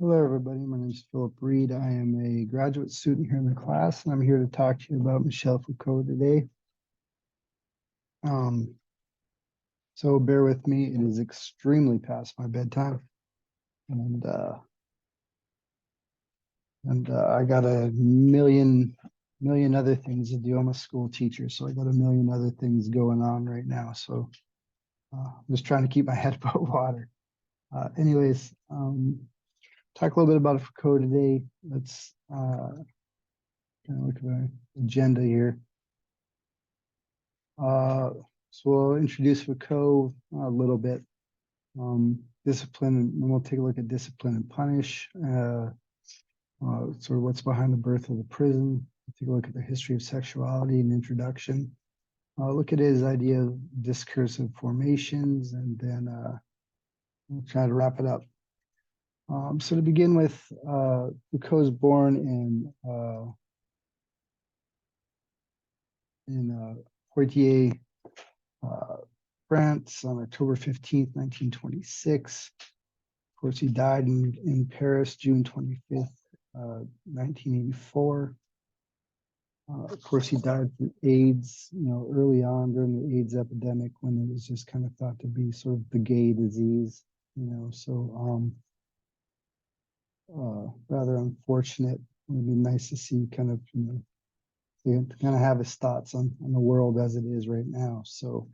Hello, everybody. My name is Philip Reed. I am a graduate student here in the class, and I'm here to talk to you about Michel Foucault today. So bear with me. It is extremely past my bedtime, and I got a million other things to do. I'm a school teacher, so I got a million other things going on right now. So I'm just trying to keep my head above water. Anyways, talk a little bit about Foucault today. Let's kind of look at my agenda here. So we'll introduce Foucault a little bit. Discipline, and we'll take a look at discipline and punish, sort of what's behind the birth of the prison. We'll take a look at the history of sexuality and introduction. Look at his idea of discursive formations, and then we'll try to wrap it up. So to begin with, Foucault was born in Poitiers, France on October 15th, 1926. Of course, he died in Paris, June 25th, 1984. Of course, he died from AIDS, early on during the AIDS epidemic when it was just kind of thought to be sort of the gay disease, so rather unfortunate. It would be nice to see kind of, to kind of have his thoughts on the world as it is right now. So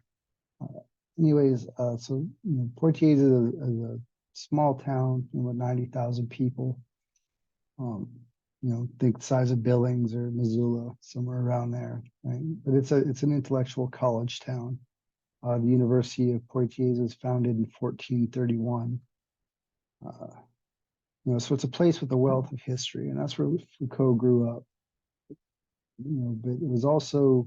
anyways, Poitiers is a small town, with 90,000 people. Think the size of Billings or Missoula, somewhere around there, right? But it's an intellectual college town. The University of Poitiers was founded in 1431. So it's a place with a wealth of history, and that's where Foucault grew up. But it was also,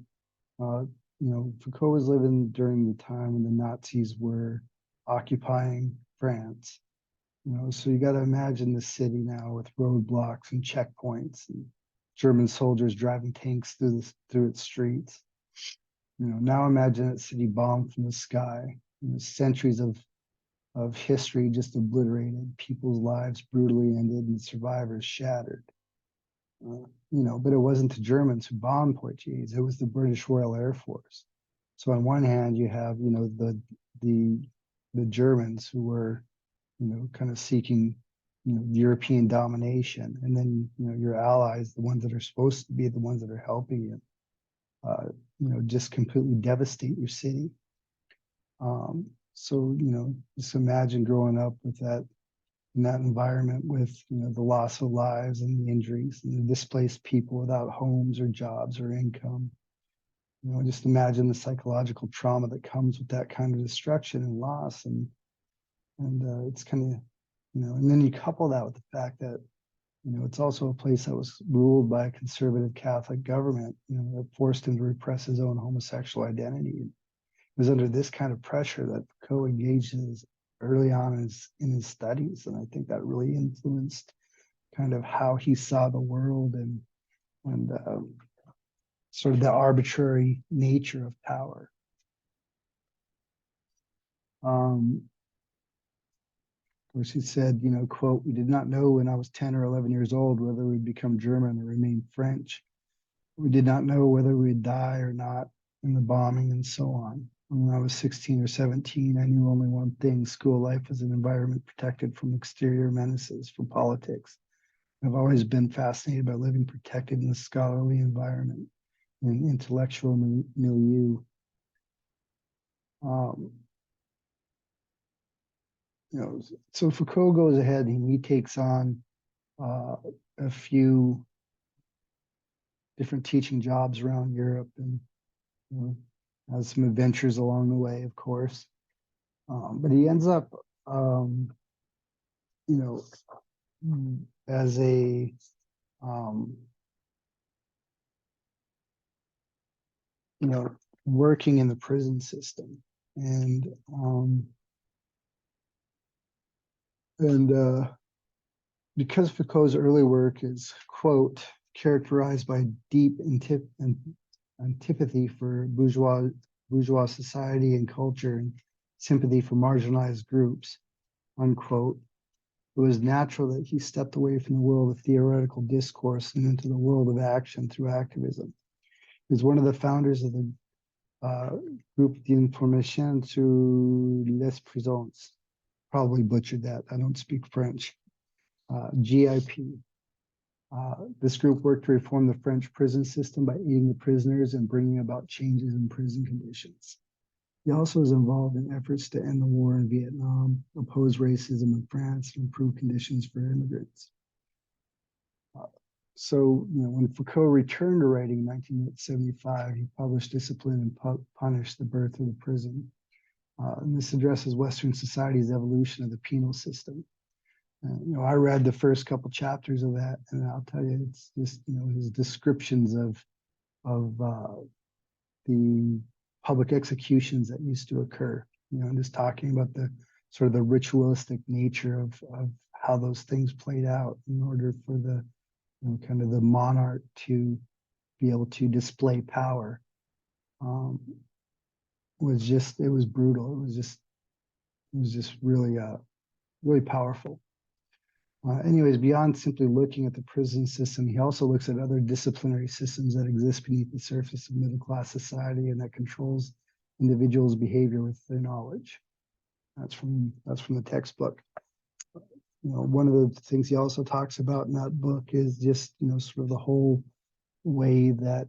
Foucault was living during the time when the Nazis were occupying France. So you got to imagine the city now with roadblocks and checkpoints and German soldiers driving tanks through its streets. Now imagine that city bombed from the sky. Centuries of history just obliterated, people's lives brutally ended, and survivors shattered. But it wasn't the Germans who bombed Poitiers; it was the British Royal Air Force. So on one hand, you have the Germans who were kind of seeking European domination, and then your allies, the ones that are supposed to be the ones that are helping you, just completely devastate your city. So just imagine growing up with that, in that environment, with the loss of lives and the injuries and the displaced people without homes or jobs or income. Just imagine the psychological trauma that comes with that kind of destruction and loss, and it's kind of, and then you couple that with the fact that it's also a place that was ruled by a conservative Catholic government, that forced him to repress his own homosexual identity. It was under this kind of pressure that Foucault engaged early on in his studies, and I think that really influenced kind of how he saw the world and sort of the arbitrary nature of power. Of course, he said, quote, "We did not know when I was 10 or 11 years old whether we'd become German or remain French. We did not know whether we'd die or not in the bombing and so on. When I was 16 or 17, I knew only one thing: school life was an environment protected from exterior menaces, from politics. I've always been fascinated by living protected in a scholarly environment, in an intellectual milieu." So Foucault goes ahead and he takes on a few different teaching jobs around Europe, and has some adventures along the way, of course. But he ends up, as a working in the prison system, and because Foucault's early work is, quote, characterized by deep antipathy for bourgeois society and culture, and sympathy for marginalized groups, unquote, it was natural that he stepped away from the world of theoretical discourse and into the world of action through activism. He was one of the founders of the Groupe d'Information sur les Prisons. Probably butchered that. I don't speak French. GIP. This group worked to reform the French prison system by aiding the prisoners and bringing about changes in prison conditions. He also was involved in efforts to end the war in Vietnam, oppose racism in France, and improve conditions for immigrants. So, when Foucault returned to writing in 1975, he published Discipline and Punish, The Birth of the Prison. And this addresses Western society's evolution of the penal system. I read the first couple chapters of that, and I'll tell you, it's just, his descriptions of the public executions that used to occur, and just talking about the sort of the ritualistic nature of how those things played out in order for the, kind of the monarch to be able to display power. It was brutal. It was just really, really powerful. Anyways, beyond simply looking at the prison system, he also looks at other disciplinary systems that exist beneath the surface of middle-class society and that controls individuals' behavior with their knowledge. That's from the textbook. One of the things he also talks about in that book is just, sort of the whole way that,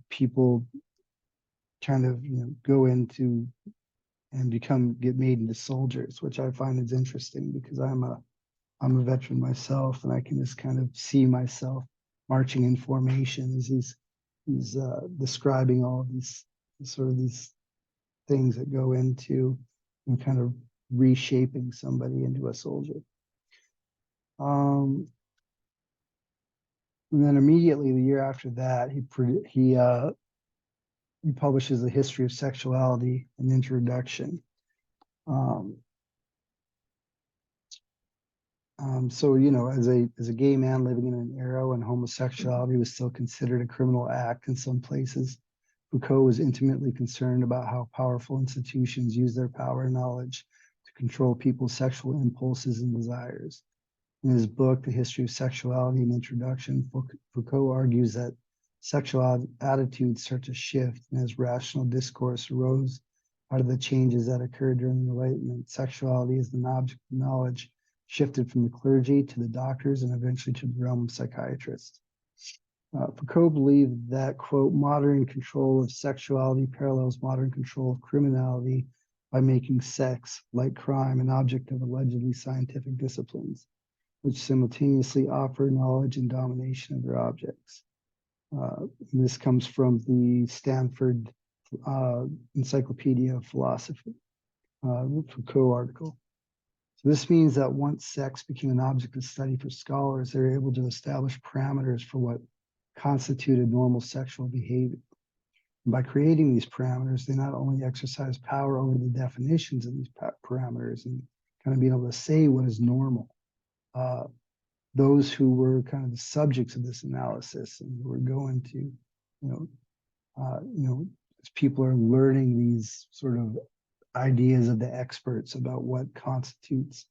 people kind of, go into and get made into soldiers, which I find is interesting because I'm a veteran myself, and I can just kind of see myself marching in formation as he's describing all of these things that go into kind of reshaping somebody into a soldier. And then immediately the year after that, he publishes A History of Sexuality, an introduction. So, as a gay man living in an era when homosexuality was still considered a criminal act in some places, Foucault was intimately concerned about how powerful institutions use their power and knowledge to control people's sexual impulses and desires. In his book, The History of Sexuality, an introduction, Foucault argues that sexual attitudes start to shift, and as rational discourse arose out of the changes that occurred during the Enlightenment, sexuality as an object of knowledge shifted from the clergy to the doctors and eventually to the realm of psychiatrists. Foucault believed that, quote, modern control of sexuality parallels modern control of criminality by making sex, like crime, an object of allegedly scientific disciplines, which simultaneously offer knowledge and domination of their objects. This comes from the Stanford Encyclopedia of Philosophy, Foucault article. So this means that once sex became an object of study for scholars, they were able to establish parameters for what constituted normal sexual behavior. And by creating these parameters, they not only exercise power over the definitions of these parameters and kind of being able to say what is normal. Those who were kind of the subjects of this analysis and who were going to, as people are learning these sort of ideas of the experts about what constitutes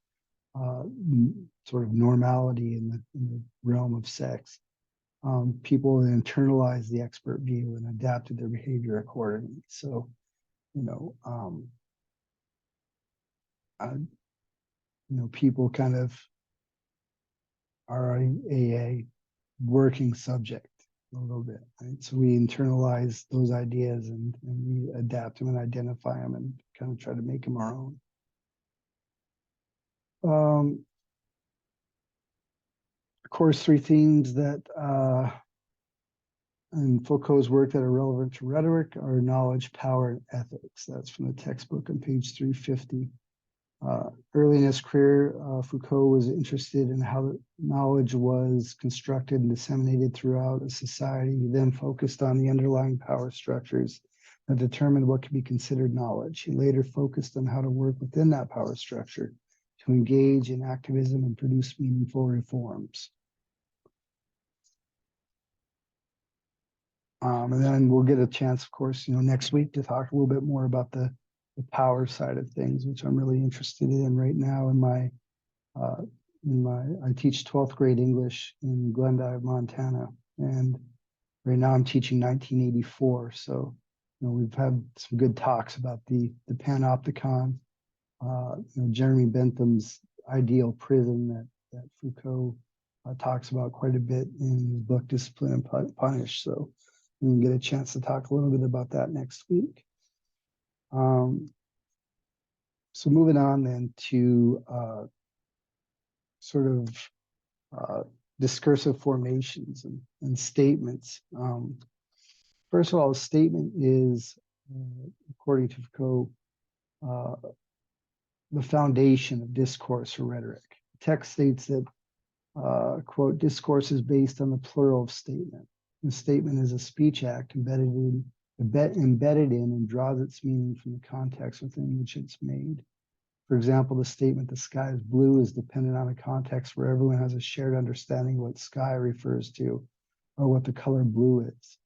sort of normality in the realm of sex, people internalize the expert view and adapted their behavior accordingly. So, people kind of are a working subject a little bit, right? So we internalize those ideas and we adapt them and identify them and kind of try to make them our own. Of course, three themes that in Foucault's work that are relevant to rhetoric are knowledge, power, and ethics. That's from the textbook on page 350. Early in his career, Foucault was interested in how knowledge was constructed and disseminated throughout a society. He then focused on the underlying power structures that determined what could be considered knowledge. He later focused on how to work within that power structure to engage in activism and produce meaningful reforms. And then we'll get a chance, of course, next week to talk a little bit more about the power side of things, which I'm really interested in right now in my I teach 12th grade English in Glendive, Montana, and right now I'm teaching 1984. So, we've had some good talks about the panopticon, Jeremy Bentham's ideal prison that Foucault talks about quite a bit in his book Discipline and Punish. So we can get a chance to talk a little bit about that next week. So moving on then to sort of discursive formations and statements. First of all, a statement is, according to Foucault, the foundation of discourse or rhetoric. The text states that, quote, discourse is based on the plural of statement. The statement is a speech act embedded in and draws its meaning from the context within which it's made. For example, the statement, the sky is blue, is dependent on a context where everyone has a shared understanding of what sky refers to or what the color blue is.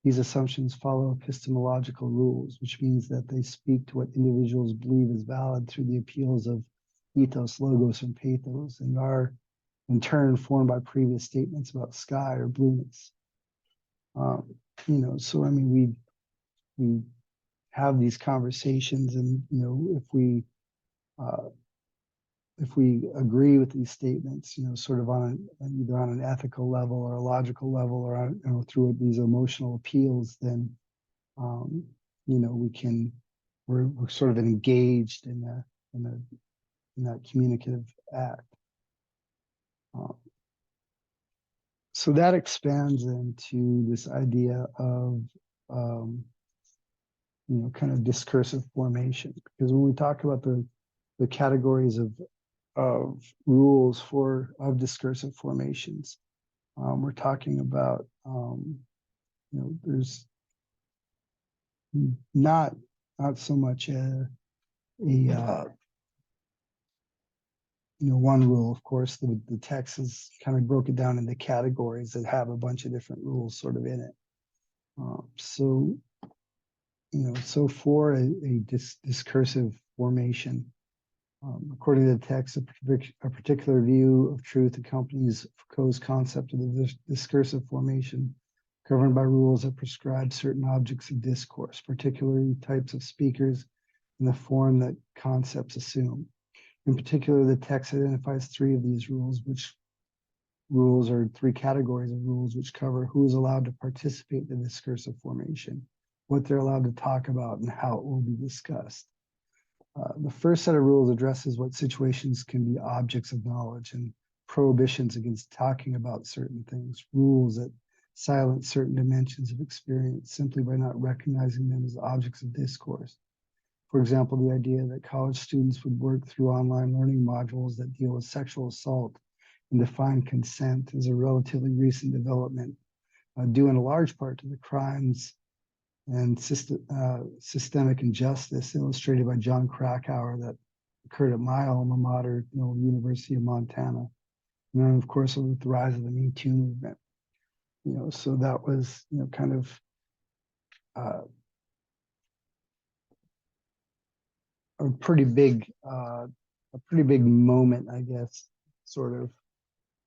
These assumptions follow epistemological rules, which means that they speak to what individuals believe is valid through the appeals of ethos, logos, and pathos, and are in turn formed by previous statements about sky or blueness. So I mean, we have these conversations, and if we agree with these statements, sort of either on an ethical level or a logical level, or through these emotional appeals, then we're sort of engaged in that communicative act. So that expands into this idea of kind of discursive formation, because when we talk about the categories of rules of discursive formations, we're talking about there's not so much a one rule. Of course, the text is kind of broken down into categories that have a bunch of different rules sort of in it. So for a discursive formation, according to the text, a particular view of truth accompanies Foucault's concept of the discursive formation, governed by rules that prescribe certain objects of discourse, particularly types of speakers, and the form that concepts assume. In particular, the text identifies three of these rules, which rules are three categories of rules which cover who is allowed to participate in the discursive formation, what they're allowed to talk about, and how it will be discussed. The first set of rules addresses what situations can be objects of knowledge and prohibitions against talking about certain things, rules that silence certain dimensions of experience simply by not recognizing them as objects of discourse. For example, the idea that college students would work through online learning modules that deal with sexual assault and define consent is a relatively recent development, due in a large part to the crimes and systemic injustice illustrated by John Krakauer that occurred at my alma mater, University of Montana. And then, of course, with the rise of the Me Too movement. So that was, kind of a pretty big moment, I guess, sort of.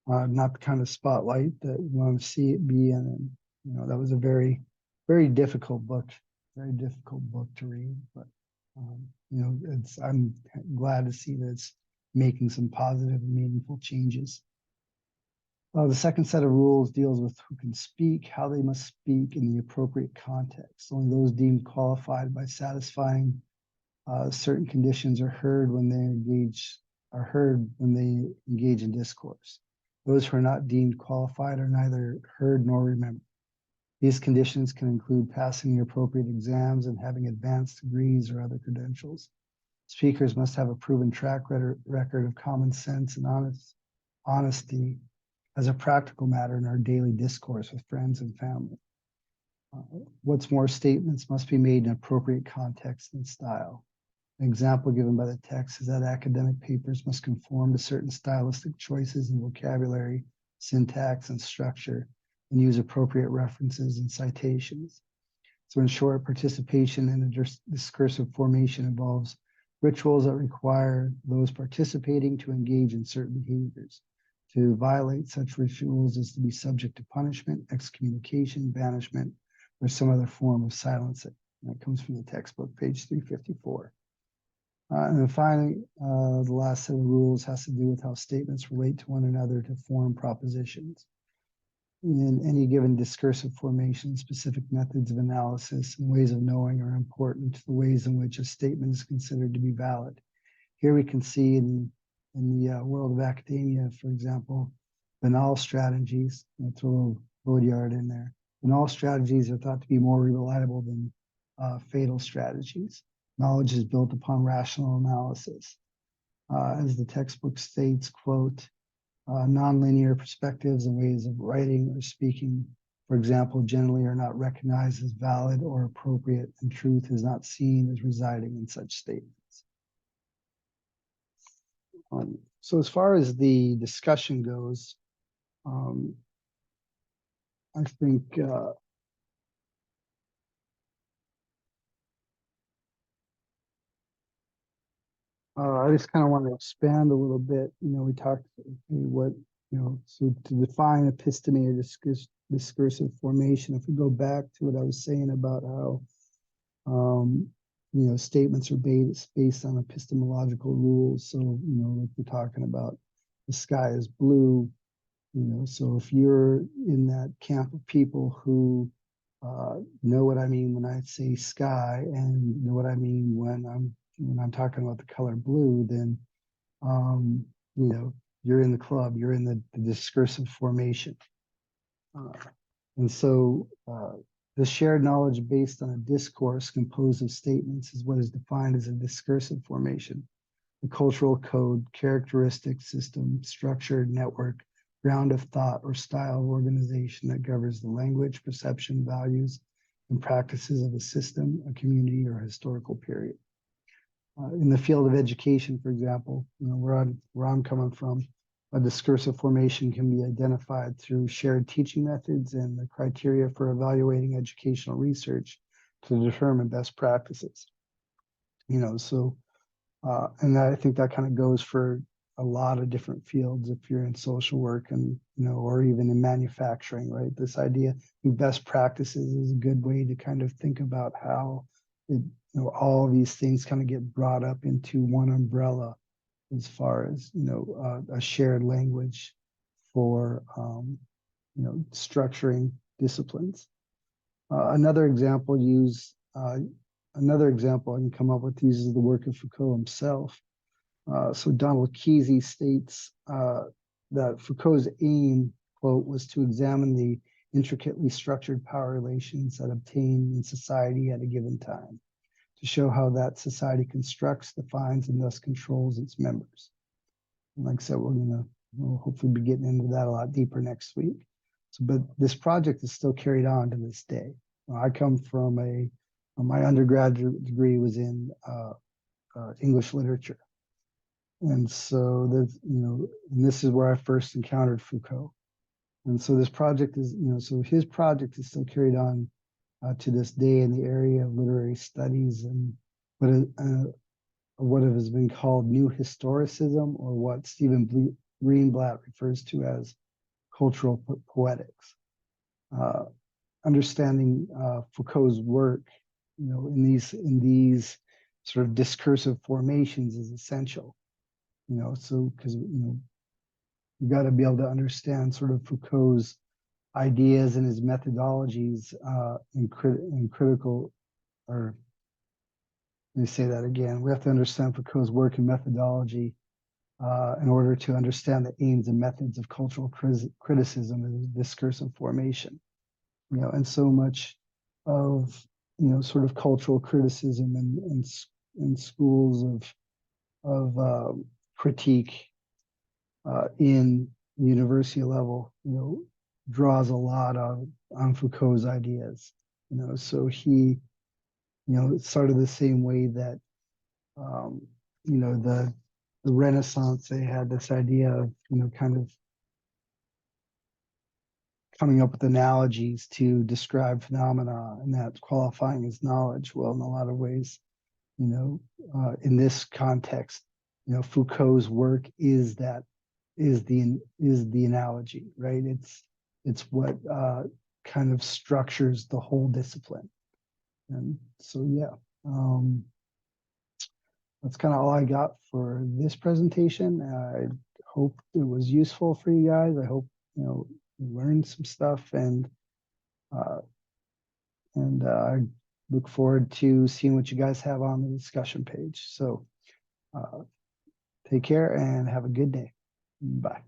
Not the kind of spotlight that we want to see it be in. And, that was a very, very difficult book to read. But, I'm glad to see that it's making some positive and meaningful changes. The second set of rules deals with who can speak, how they must speak in the appropriate context. Only those deemed qualified by satisfying certain conditions are heard when they engage in discourse. Those who are not deemed qualified are neither heard nor remembered. These conditions can include passing the appropriate exams and having advanced degrees or other credentials. Speakers must have a proven track record of common sense and honesty as a practical matter in our daily discourse with friends and family. What's more, statements must be made in appropriate context and style. An example given by the text is that academic papers must conform to certain stylistic choices in vocabulary, syntax, and structure, and use appropriate references and citations. So in short, participation in a discursive formation involves rituals that require those participating to engage in certain behaviors. To violate such rituals is to be subject to punishment, excommunication, banishment, or some other form of silencing. That comes from the textbook, page 354. And then finally, the last set of rules has to do with how statements relate to one another to form propositions. In any given discursive formation, specific methods of analysis and ways of knowing are important to the ways in which a statement is considered to be valid. Here we can see in the world of academia, for example, banal strategies, throw a little Baudrillard in there. Banal strategies are thought to be more reliable than fatal strategies. Knowledge is built upon rational analysis. As the textbook states, quote, nonlinear perspectives and ways of writing or speaking, for example, generally are not recognized as valid or appropriate, and truth is not seen as residing in such statements. So as far as the discussion goes, I think I just kind of want to expand a little bit. We talked what, so to define episteme or discursive formation, if we go back to what I was saying about how, statements are based on epistemological rules. So, like we're talking about the sky is blue, so if you're in that camp of people who know what I mean when I say sky and know what I mean when I'm talking about the color blue, then you're in the club, you're in the discursive formation. And so the shared knowledge based on a discourse composed of statements is what is defined as a discursive formation. The cultural code, characteristic, system, structure, network, ground of thought, or style of organization that governs the language, perception, values, and practices of a system, a community, or a historical period. In the field of education, for example, where I'm coming from, a discursive formation can be identified through shared teaching methods and the criteria for evaluating educational research to determine best practices. And I think that kind of goes for a lot of different fields if you're in social work and, or even in manufacturing, right? This idea of best practices is a good way to kind of think about how all of these things kind of get brought up into one umbrella as far as, a shared language for, structuring disciplines. Another example I can come up with uses the work of Foucault himself. So Donald Kesey states that Foucault's aim, quote, was to examine the intricately structured power relations that obtain in society at a given time, to show how that society constructs, defines, and thus controls its members. And like I said, we'll hopefully be getting into that a lot deeper next week. But this project is still carried on to this day. I come from my undergraduate degree was in English literature. And so and this is where I first encountered Foucault. And so this project is, so his project is still carried on to this day in the area of literary studies and what has been called new historicism, or what Stephen Greenblatt refers to as cultural poetics. Understanding Foucault's work, in these sort of discursive formations is essential. So because you got to be able to understand sort of Foucault's ideas and his methodologies in critical, or let me say that again. We have to understand Foucault's work and methodology in order to understand the aims and methods of cultural criticism and discursive formation. And so much of sort of cultural criticism and schools of critique in university level, draws a lot on Foucault's ideas. So he, it's sort of the same way that, the Renaissance, they had this idea of, kind of coming up with analogies to describe phenomena, and that's qualifying as knowledge. Well, in a lot of ways, in this context, Foucault's work is the analogy, right? It's what kind of structures the whole discipline. And so, yeah, that's kind of all I got for this presentation. I hope it was useful for you guys. I hope, you learned some stuff, and I look forward to seeing what you guys have on the discussion page. So take care and have a good day. Bye.